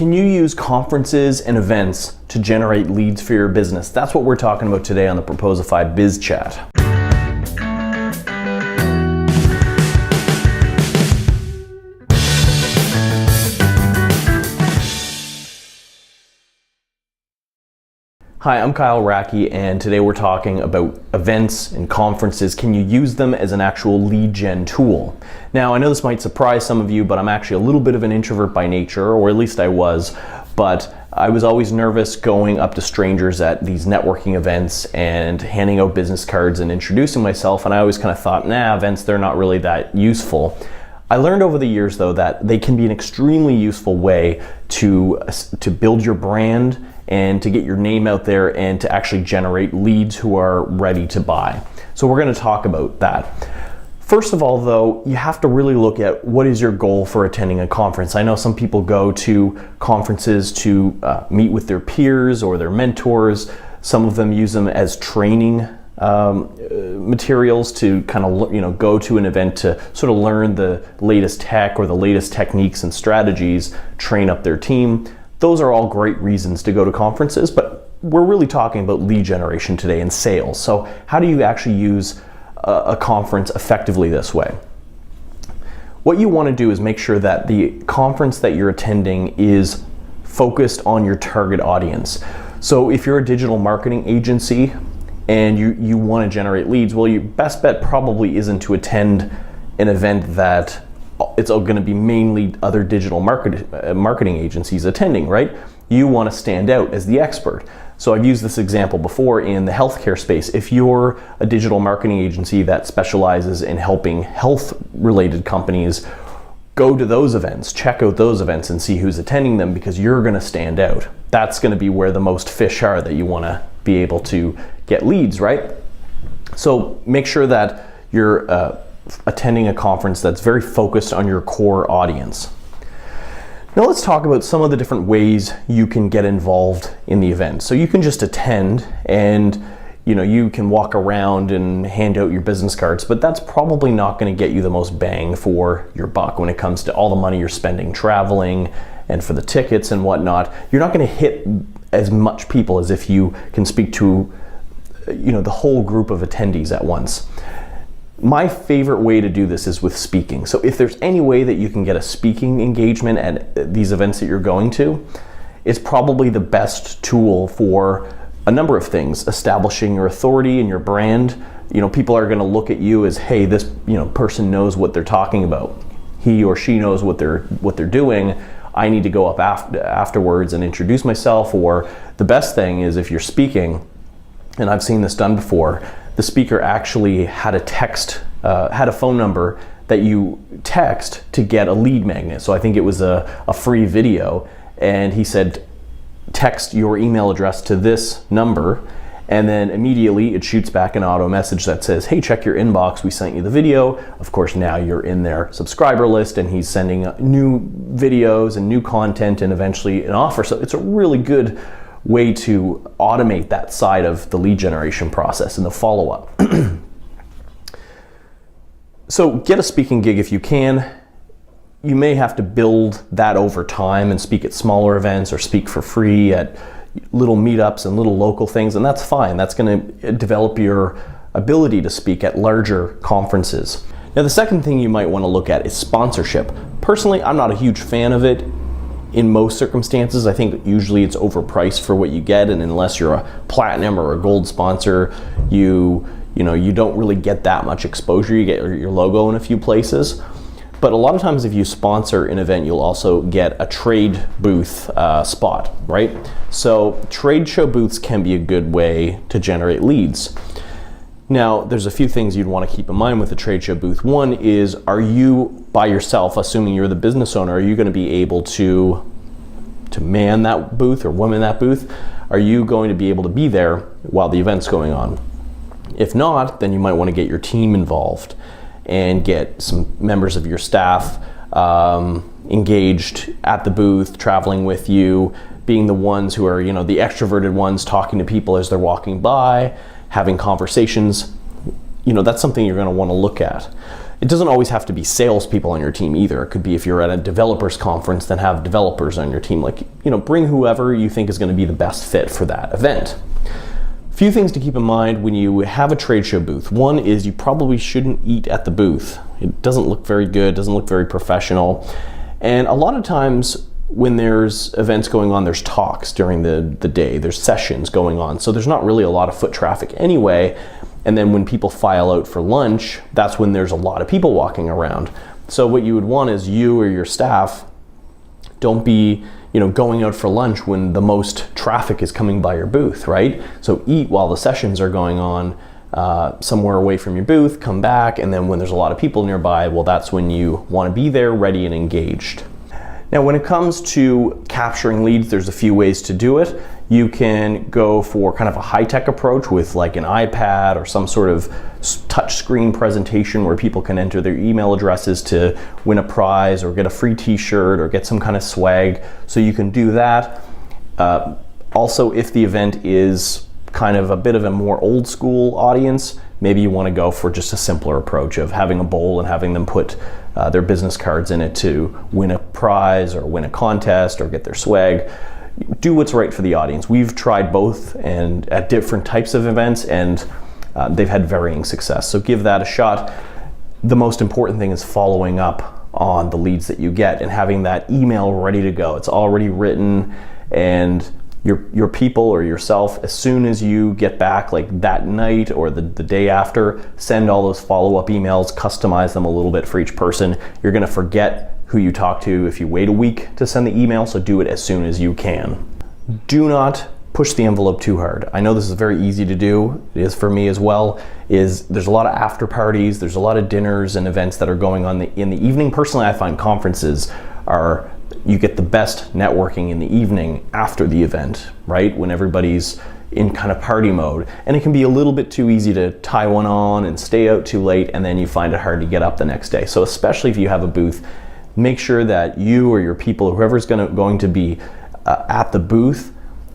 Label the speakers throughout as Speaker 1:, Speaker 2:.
Speaker 1: Can you use conferences and events to generate leads for your business? That's what we're talking about today on the Proposify Biz Chat. Hi, I'm Kyle Racky, and today we're talking about events and conferences. Can you use them as an actual lead gen tool? Now, I know this might surprise some of you, but I'm actually a little bit of an introvert by nature, or at least I was, but I was always nervous going up to strangers at these networking events and handing out business cards and introducing myself, and I always kind of thought, events, they're not really that useful. I learned over the years, though, that they can be an extremely useful way to build your brand and to get your name out there and to actually generate leads who are ready to buy. So we're going to talk about that. First of all, though, you have to really look at what is your goal for attending a conference. I know some people go to conferences to meet with their peers or their mentors. Some of them use them as training materials to kind of go to an event to sort of learn the latest tech or the latest techniques and strategies, train up their team. Those are all great reasons to go to conferences, but we're really talking about lead generation today and sales. So how do you actually use a conference effectively this way? What you want to do is make sure that the conference that you're attending is focused on your target audience. So if you're a digital marketing agency and you want to generate leads, well, your best bet probably isn't to attend an event that it's going to be mainly other digital marketing agencies attending, right? You want to stand out as the expert. So I've used this example before in the healthcare space. If you're a digital marketing agency that specializes in helping health-related companies, go to those events, check out those events and see who's attending them, because you're going to stand out. That's going to be where the most fish are that you want to be able to get leads, right? So make sure that you're attending a conference that's very focused on your core audience. Now let's talk about some of the different ways you can get involved in the event. So you can just attend and you can walk around and hand out your business cards, but that's probably not going to get you the most bang for your buck when it comes to all the money you're spending traveling and for the tickets and whatnot. You're not going to hit as much people as if you can speak to the whole group of attendees at once. My favorite way to do this is with speaking. So if there's any way that you can get a speaking engagement at these events that you're going to, it's probably the best tool for a number of things. Establishing your authority and your brand. People are going to look at you as, hey, this person knows what they're talking about. He or she knows what they're doing. I need to go up afterwards and introduce myself. Or the best thing is if you're speaking, and I've seen this done before, the speaker actually had a phone number that you text to get a lead magnet. So I think it was a free video, and he said, text your email address to this number, and then immediately it shoots back an auto message that says, hey, check your inbox, we sent you the video. Of course, now you're in their subscriber list, and he's sending new videos and new content and eventually an offer. So it's a really good way to automate that side of the lead generation process and the follow-up. So get a speaking gig if you can. You may have to build that over time and speak at smaller events or speak for free at little meetups and little local things, and that's fine. That's going to develop your ability to speak at larger conferences. Now, the second thing you might want to look at is sponsorship. Personally, I'm not a huge fan of it. In most circumstances, I think usually it's overpriced for what you get, and unless you're a platinum or a gold sponsor, you don't really get that much exposure. You get your logo in a few places. But a lot of times if you sponsor an event, you'll also get a trade booth spot, right? So trade show booths can be a good way to generate leads. Now, there's a few things you'd want to keep in mind with a trade show booth. One is, are you by yourself, assuming you're the business owner, are you going to be able to man that booth or woman that booth? Are you going to be able to be there while the event's going on? If not, then you might want to get your team involved and get some members of your staff engaged at the booth, traveling with you, being the ones who are, the extroverted ones, talking to people as they're walking by, having conversations. That's something you're going to want to look at. It doesn't always have to be salespeople on your team either. It could be if you're at a developers conference, then have developers on your team. Like, bring whoever you think is going to be the best fit for that event. A few things to keep in mind when you have a trade show booth. One is you probably shouldn't eat at the booth. It doesn't look very good, doesn't look very professional. And a lot of times when there's events going on, there's talks during the day, there's sessions going on. So there's not really a lot of foot traffic anyway. And then when people file out for lunch, that's when there's a lot of people walking around. So what you would want is you or your staff don't be, going out for lunch when the most traffic is coming by your booth, right? So eat while the sessions are going on somewhere away from your booth, come back, and then when there's a lot of people nearby, well, that's when you want to be there, ready and engaged. Now, when it comes to capturing leads, there's a few ways to do it. You can go for kind of a high-tech approach with like an iPad or some sort of touch screen presentation where people can enter their email addresses to win a prize or get a free t-shirt or get some kind of swag. So you can do that. Also, if the event is kind of a bit of a more old school audience, maybe you want to go for just a simpler approach of having a bowl and having them put their business cards in it to win a prize or win a contest or get their swag. Do what's right for the audience. We've tried both and at different types of events, and they've had varying success. So give that a shot. The most important thing is following up on the leads that you get and having that email ready to go. It's already written, and your people or yourself, as soon as you get back, like that night or the day after, send all those follow-up emails, customize them a little bit for each person. You're gonna forget who you talk to if you wait a week to send the email, so do it as soon as you can. Do not push the envelope too hard. I know this is very easy to do, it is for me as well, there's a lot of after parties, there's a lot of dinners and events that are going on in the evening. Personally, I find conferences you get the best networking in the evening after the event, right? When everybody's in kind of party mode. And it can be a little bit too easy to tie one on and stay out too late, and then you find it hard to get up the next day. So especially if you have a booth, make sure that you or your people, or whoever's going to be at the booth,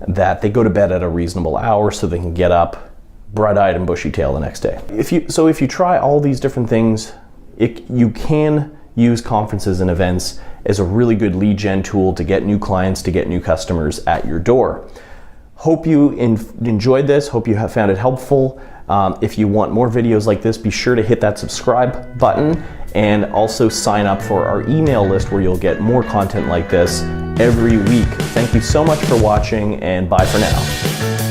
Speaker 1: that they go to bed at a reasonable hour so they can get up bright-eyed and bushy-tailed the next day. If you try all these different things, you can use conferences and events as a really good lead gen tool to get new clients, to get new customers at your door. Hope you enjoyed this. Hope you have found it helpful. If you want more videos like this, be sure to hit that subscribe button and also sign up for our email list where you'll get more content like this every week. Thank you so much for watching, and bye for now.